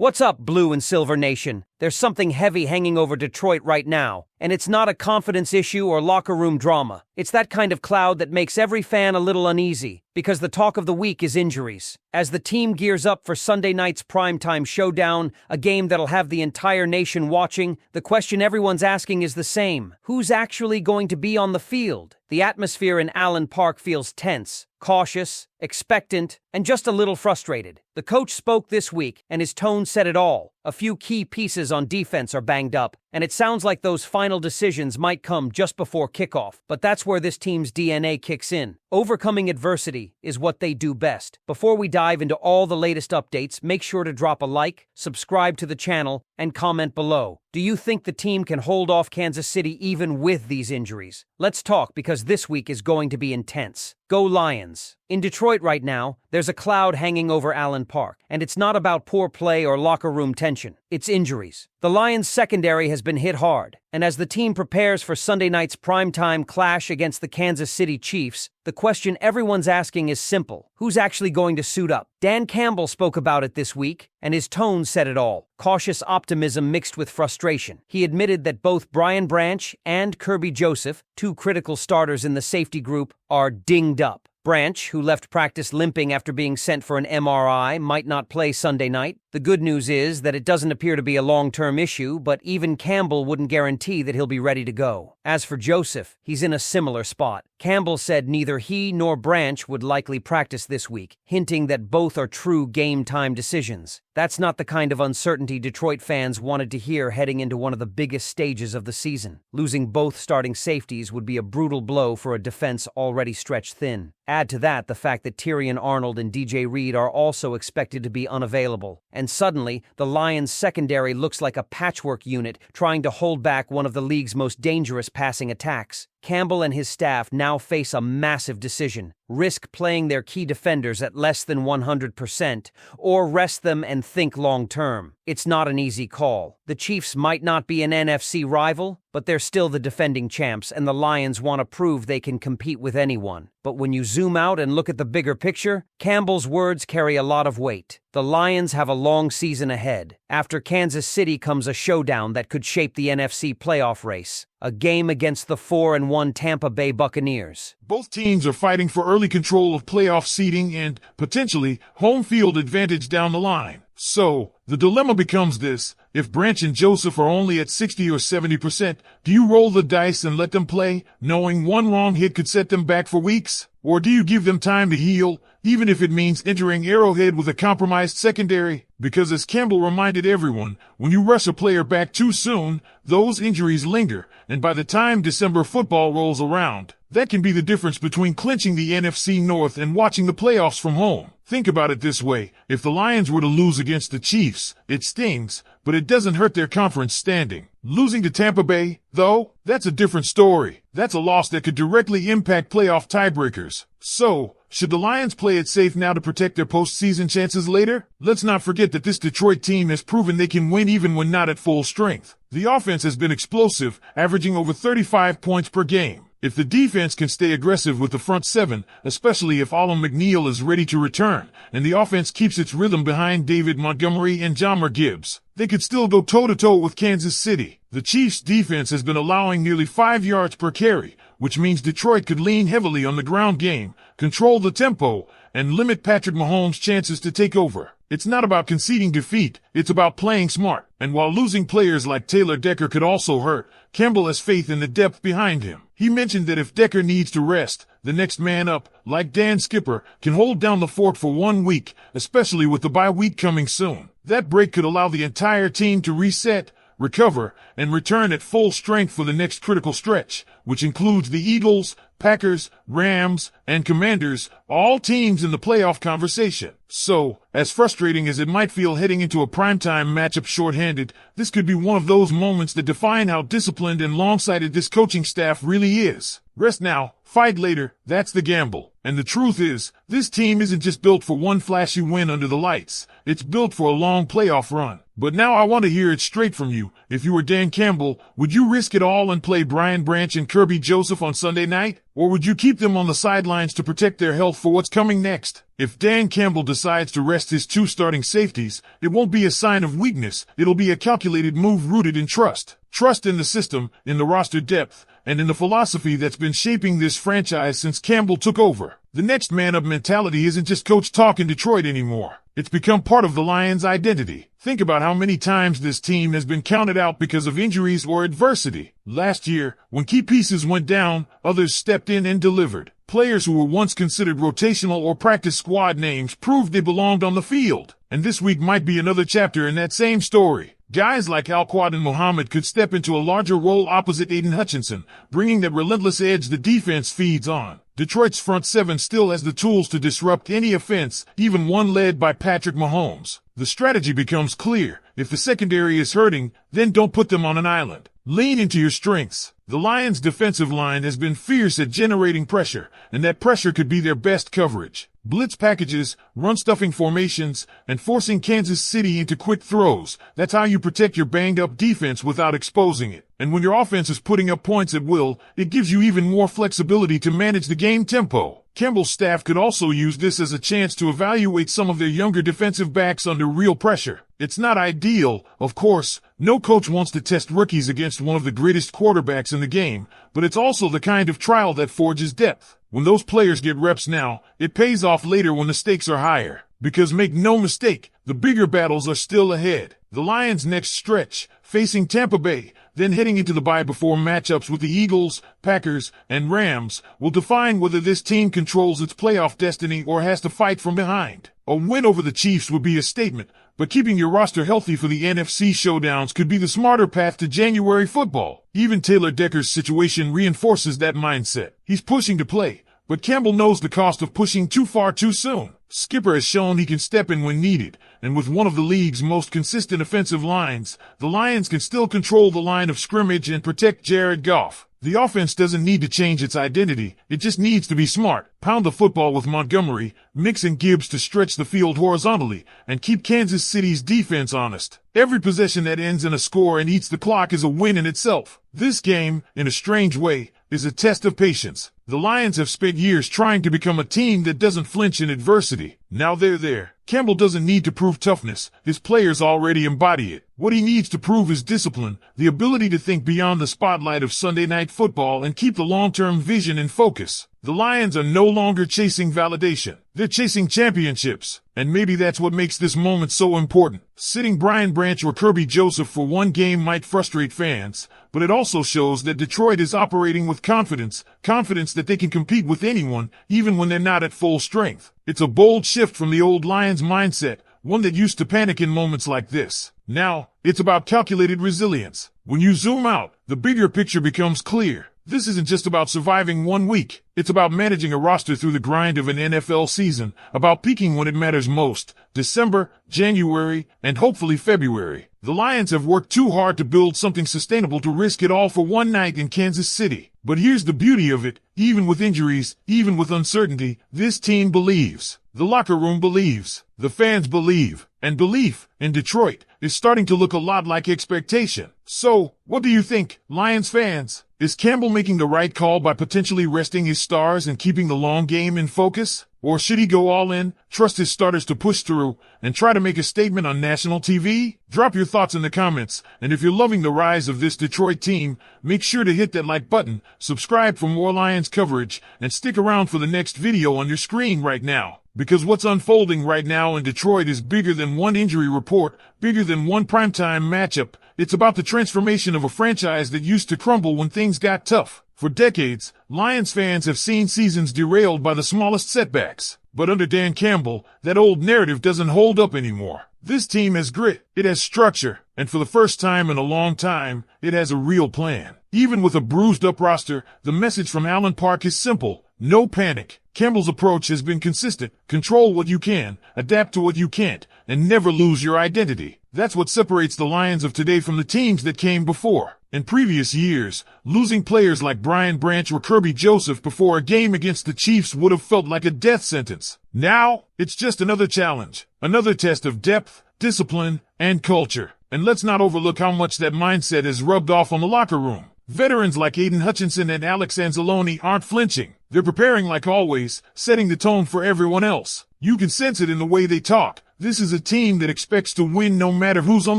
What's up, Blue and Silver Nation? There's something heavy hanging over Detroit right now, and it's not a confidence issue or locker room drama. It's that kind of cloud that makes every fan a little uneasy, because the talk of the week is injuries. As the team gears up for Sunday night's primetime showdown, a game that'll have the entire nation watching, the question everyone's asking is the same. Who's actually going to be on the field? The atmosphere in Allen Park feels tense, cautious, expectant, and just a little frustrated. The coach spoke this week, and his tone said it all. A few key pieces on defense are banged up, and it sounds like those final decisions might come just before kickoff. But that's where this team's DNA kicks in. Overcoming adversity is what they do best. Before we dive into all the latest updates, make sure to drop a like, subscribe to the channel, and comment below. Do you think the team can hold off Kansas City even with these injuries? Let's talk, because this week is going to be intense. Go Lions! In Detroit right now, there's a cloud hanging over Allen Park, and it's not about poor play or locker room tension. It's injuries. The Lions' secondary has been hit hard, and as the team prepares for Sunday night's primetime clash against the Kansas City Chiefs, the question everyone's asking is simple. Who's actually going to suit up? Dan Campbell spoke about it this week, and his tone said it all. Cautious optimism mixed with frustration. He admitted that both Brian Branch and Kerby Joseph, two critical starters in the safety group, are dinged up. Branch, who left practice limping after being sent for an MRI, might not play Sunday night. The good news is that it doesn't appear to be a long-term issue, but even Campbell wouldn't guarantee that he'll be ready to go. As for Joseph, he's in a similar spot. Campbell said neither he nor Branch would likely practice this week, hinting that both are true game-time decisions. That's not the kind of uncertainty Detroit fans wanted to hear heading into one of the biggest stages of the season. Losing both starting safeties would be a brutal blow for a defense already stretched thin. Add to that the fact that Tyrion Arnold and DJ Reed are also expected to be unavailable. And suddenly, the Lions' secondary looks like a patchwork unit trying to hold back one of the league's most dangerous passing attacks. Campbell and his staff now face a massive decision. Risk playing their key defenders at less than 100%, or rest them and think long-term. It's not an easy call. The Chiefs might not be an NFC rival, but they're still the defending champs, and the Lions want to prove they can compete with anyone. But when you zoom out and look at the bigger picture, Campbell's words carry a lot of weight. The Lions have a long season ahead. After Kansas City comes a showdown that could shape the NFC playoff race. A game against the 4-1 Tampa Bay Buccaneers. Both teams are fighting for early control of playoff seeding and, potentially, home field advantage down the line. So, the dilemma becomes this: if Branch and Joseph are only at 60 or 70%, do you roll the dice and let them play, knowing one wrong hit could set them back for weeks? Or do you give them time to heal, even if it means entering Arrowhead with a compromised secondary? Because as Campbell reminded everyone, when you rush a player back too soon, those injuries linger, and by the time December football rolls around, that can be the difference between clinching the NFC North and watching the playoffs from home. Think about it this way: if the Lions were to lose against the Chiefs, it stings, but it doesn't hurt their conference standing. Losing to Tampa Bay, though, that's a different story. That's a loss that could directly impact playoff tiebreakers. So, should the Lions play it safe now to protect their postseason chances later? Let's not forget that this Detroit team has proven they can win even when not at full strength. The offense has been explosive, averaging over 35 points per game. If the defense can stay aggressive with the front seven, especially if Alan McNeil is ready to return, and the offense keeps its rhythm behind David Montgomery and Jahmyr Gibbs, they could still go toe-to-toe with Kansas City. The Chiefs' defense has been allowing nearly 5 yards per carry, which means Detroit could lean heavily on the ground game, control the tempo, and limit Patrick Mahomes' chances to take over. It's not about conceding defeat, it's about playing smart. And while losing players like Taylor Decker could also hurt, Campbell has faith in the depth behind him. He mentioned that if Decker needs to rest, the next man up, like Dan Skipper, can hold down the fort for 1 week, especially with the bye week coming soon. That break could allow the entire team to reset, recover, and return at full strength for the next critical stretch, which includes the Eagles, Packers, Rams, and Commanders, all teams in the playoff conversation. So, as frustrating as it might feel heading into a primetime matchup shorthanded, this could be one of those moments that define how disciplined and long-sighted this coaching staff really is. Rest now, fight later, that's the gamble. And the truth is, this team isn't just built for one flashy win under the lights. It's built for a long playoff run. But now I want to hear it straight from you. If you were Dan Campbell, would you risk it all and play Brian Branch and Kerby Joseph on Sunday night? Or would you keep them on the sidelines to protect their health for what's coming next? If Dan Campbell decides to rest his two starting safeties, it won't be a sign of weakness. It'll be a calculated move rooted in trust. Trust in the system, in the roster depth, and in the philosophy that's been shaping this franchise since Campbell took over. The next man up mentality isn't just coach talk in Detroit anymore. It's become part of the Lions' identity. Think about how many times this team has been counted out because of injuries or adversity. Last year, when key pieces went down, others stepped in and delivered. Players who were once considered rotational or practice squad names proved they belonged on the field. And this week might be another chapter in that same story. Guys like Alquad and Muhammad could step into a larger role opposite Aiden Hutchinson, bringing that relentless edge the defense feeds on. Detroit's front seven still has the tools to disrupt any offense, even one led by Patrick Mahomes. The strategy becomes clear. If the secondary is hurting, then don't put them on an island. Lean into your strengths. The Lions' defensive line has been fierce at generating pressure, and that pressure could be their best coverage. Blitz packages, run-stuffing formations, and forcing Kansas City into quick throws. That's how you protect your banged-up defense without exposing it. And when your offense is putting up points at will, it gives you even more flexibility to manage the game tempo. Campbell's staff could also use this as a chance to evaluate some of their younger defensive backs under real pressure. It's not ideal, of course. No coach wants to test rookies against one of the greatest quarterbacks in the game, but it's also the kind of trial that forges depth. When those players get reps now, it pays off later when the stakes are higher. Because make no mistake, the bigger battles are still ahead. The Lions' next stretch, facing Tampa Bay, then heading into the bye-before matchups with the Eagles, Packers, and Rams, will define whether this team controls its playoff destiny or has to fight from behind. A win over the Chiefs would be a statement, but keeping your roster healthy for the NFC showdowns could be the smarter path to January football. Even Taylor Decker's situation reinforces that mindset. He's pushing to play, but Campbell knows the cost of pushing too far too soon. Skipper has shown he can step in when needed, and with one of the league's most consistent offensive lines, the Lions can still control the line of scrimmage and protect Jared Goff. The offense doesn't need to change its identity, it just needs to be smart. Pound the football with Montgomery, mix in Gibbs to stretch the field horizontally, and keep Kansas City's defense honest. Every possession that ends in a score and eats the clock is a win in itself. This game, in a strange way, is a test of patience. The Lions have spent years trying to become a team that doesn't flinch in adversity. Now they're there. Campbell doesn't need to prove toughness. His players already embody it. What he needs to prove is discipline, the ability to think beyond the spotlight of Sunday night football and keep the long-term vision in focus. The Lions are no longer chasing validation. They're chasing championships. And maybe that's what makes this moment so important. Sitting Brian Branch or Kirby Joseph for one game might frustrate fans, but it also shows that Detroit is operating with confidence that they can compete with anyone, even when they're not at full strength. It's a bold shift from the old Lions mindset, one that used to panic in moments like this. Now, it's about calculated resilience. When you zoom out, the bigger picture becomes clear. This isn't just about surviving 1 week. It's about managing a roster through the grind of an NFL season, about peaking when it matters most, December, January, and hopefully February. The Lions have worked too hard to build something sustainable to risk it all for one night in Kansas City. But here's the beauty of it. Even with injuries, even with uncertainty, this team believes. The locker room believes. The fans believe. And belief, in Detroit, is starting to look a lot like expectation. So, what do you think, Lions fans? Is Campbell making the right call by potentially resting his stars and keeping the long game in focus? Or should he go all in, trust his starters to push through, and try to make a statement on national TV? Drop your thoughts in the comments, and if you're loving the rise of this Detroit team, make sure to hit that like button, subscribe for more Lions coverage, and stick around for the next video on your screen right now. Because what's unfolding right now in Detroit is bigger than one injury report, bigger than one primetime matchup. It's about the transformation of a franchise that used to crumble when things got tough. For decades, Lions fans have seen seasons derailed by the smallest setbacks. But under Dan Campbell, that old narrative doesn't hold up anymore. This team has grit, it has structure, and for the first time in a long time, it has a real plan. Even with a bruised-up roster, the message from Allen Park is simple: no panic. Campbell's approach has been consistent: control what you can, adapt to what you can't, and never lose your identity. That's what separates the Lions of today from the teams that came before. In previous years, losing players like Brian Branch or Kirby Joseph before a game against the Chiefs would have felt like a death sentence. Now, it's just another challenge, another test of depth, discipline, and culture. And let's not overlook how much that mindset has rubbed off on the locker room. Veterans like Aiden Hutchinson and Alex Anzalone aren't flinching. They're preparing like always, setting the tone for everyone else. You can sense it in the way they talk. This is a team that expects to win no matter who's on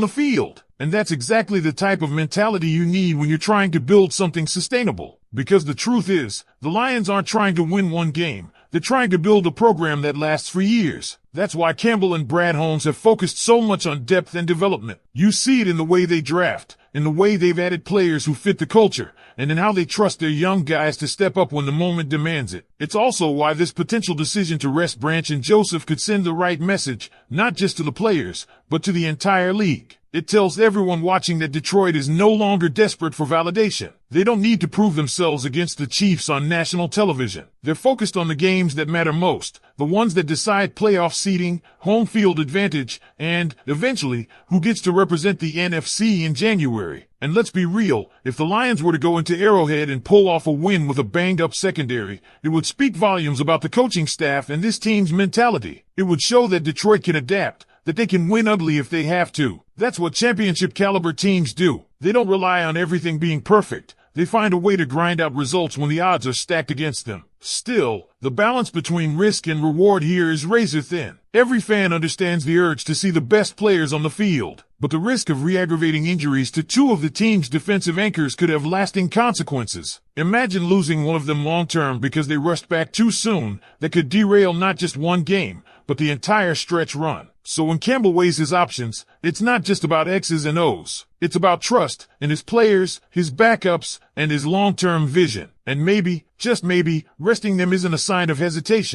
the field. And that's exactly the type of mentality you need when you're trying to build something sustainable. Because the truth is, the Lions aren't trying to win one game. They're trying to build a program that lasts for years. That's why Campbell and Brad Holmes have focused so much on depth and development. You see it in the way they draft, in the way they've added players who fit the culture, and in how they trust their young guys to step up when the moment demands it. It's also why this potential decision to rest Branch and Joseph could send the right message, not just to the players, but to the entire league. It tells everyone watching that Detroit is no longer desperate for validation. They don't need to prove themselves against the Chiefs on national television. They're focused on the games that matter most, the ones that decide playoff seeding, home field advantage, and, eventually, who gets to represent the NFC in January. And let's be real, if the Lions were to go into Arrowhead and pull off a win with a banged-up secondary, it would speak volumes about the coaching staff and this team's mentality. It would show that Detroit can adapt, that they can win ugly if they have to. That's what championship-caliber teams do. They don't rely on everything being perfect. They find a way to grind out results when the odds are stacked against them. Still, the balance between risk and reward here is razor thin. Every fan understands the urge to see the best players on the field, but the risk of re-aggravating injuries to two of the team's defensive anchors could have lasting consequences. Imagine losing one of them long-term because they rushed back too soon. That could derail not just one game, but the entire stretch run. So when Campbell weighs his options, it's not just about X's and O's. It's about trust in his players, his backups, and his long-term vision. And maybe, just maybe, resting them isn't a sign of hesitation.